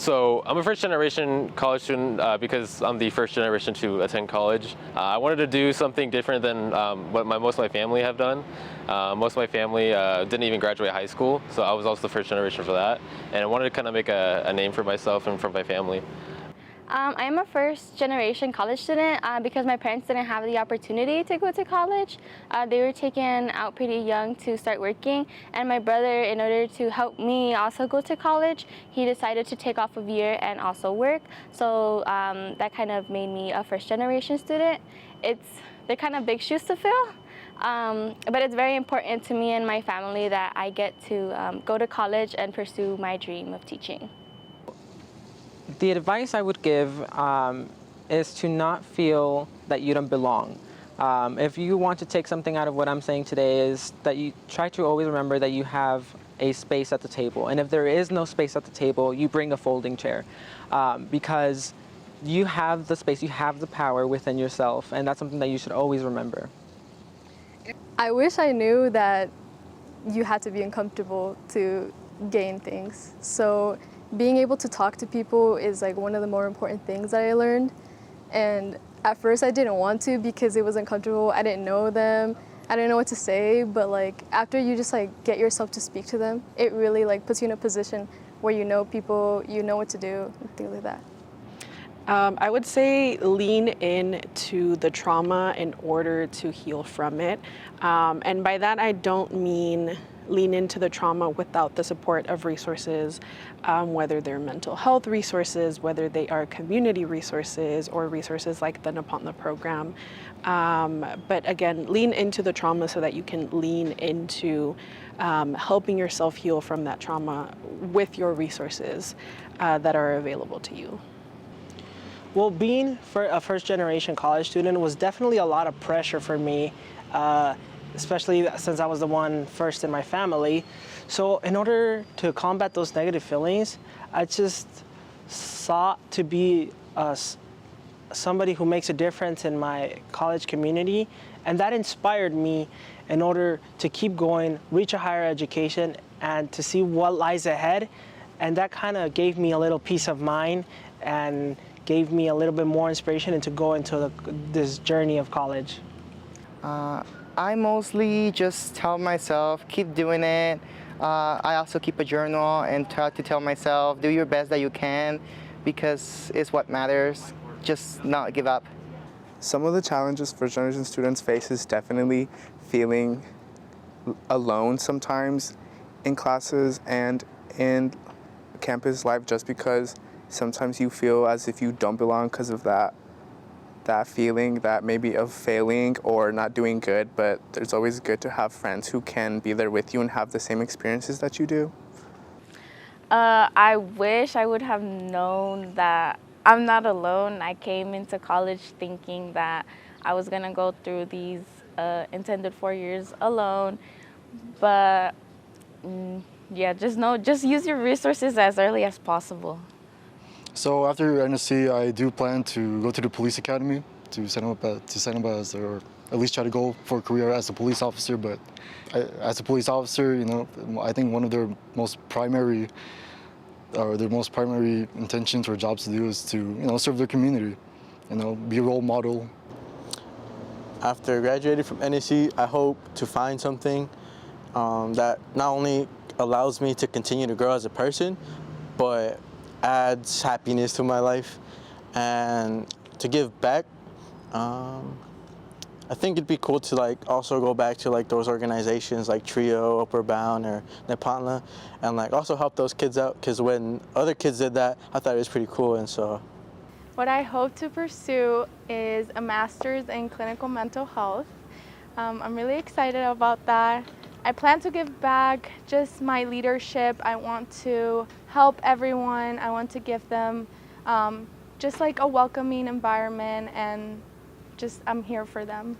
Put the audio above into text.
So I'm a first generation college student because I'm the first generation to attend college. I wanted to do something different than what most of my family have done. Most of my family didn't even graduate high school, so I was also the first generation for that. And I wanted to kind of make a name for myself and for my family. I am a first generation college student because my parents didn't have the opportunity to go to college. They were taken out pretty young to start working, and my brother, in order to help me also go to college, he decided to take off a year and also work. So that kind of made me a first generation student. They're kind of big shoes to fill. But it's very important to me and my family that I get to go to college and pursue my dream of teaching. The advice I would give is to not feel that you don't belong. If you want to take something out of what I'm saying today, is that you try to always remember that you have a space at the table. And if there is no space at the table, you bring a folding chair because you have the space, you have the power within yourself, and that's something that you should always remember. I wish I knew that you had to be uncomfortable to gain things. So being able to talk to people is like one of the more important things that I learned. And at first I didn't want to because it was uncomfortable. I didn't know them. I didn't know what to say, but like after you just like get yourself to speak to them, it really like puts you in a position where you know people, you know what to do, and things like that. I would say lean into the trauma in order to heal from it. And by that, I don't mean lean into the trauma without the support of resources, whether they're mental health resources, whether they are community resources, or resources like the Nepantla program. But again, lean into the trauma so that you can lean into helping yourself heal from that trauma with your resources that are available to you. Well, being a first-generation college student was definitely a lot of pressure for me, especially since I was the one first in my family. So in order to combat those negative feelings, I just sought to be somebody who makes a difference in my college community, and that inspired me in order to keep going, reach a higher education, and to see what lies ahead. And that kind of gave me a little peace of mind and gave me a little bit more inspiration and to go into this journey of college. I mostly just tell myself, keep doing it. I also keep a journal and try to tell myself, do your best that you can because it's what matters. Just not give up. Some of the challenges first generation students face is definitely feeling alone sometimes in classes and in campus life, just because sometimes you feel as if you don't belong because of that feeling that maybe of failing or not doing good, but there's always good to have friends who can be there with you and have the same experiences that you do. I wish I would have known that I'm not alone. I came into college thinking that I was gonna go through these intended 4 years alone, but yeah, just use your resources as early as possible. So after NSC, I do plan to go to the police academy to sign up as, or at least try to go for a career as a police officer. But as a police officer, you know, I think one of their most primary intentions or jobs to do is to, you know, serve their community, you know, be a role model. After graduating from NSC, I hope to find something that not only allows me to continue to grow as a person, but adds happiness to my life and to give back. I think it'd be cool to like also go back to like those organizations like Trio, Upward Bound, or Nepantla, and like also help those kids out, because when other kids did that, I thought it was pretty cool. And so what I hope to pursue is a master's in clinical mental health. I'm really excited about that. I plan to give back just my leadership. I want to help everyone. I want to give them just like a welcoming environment, and just I'm here for them.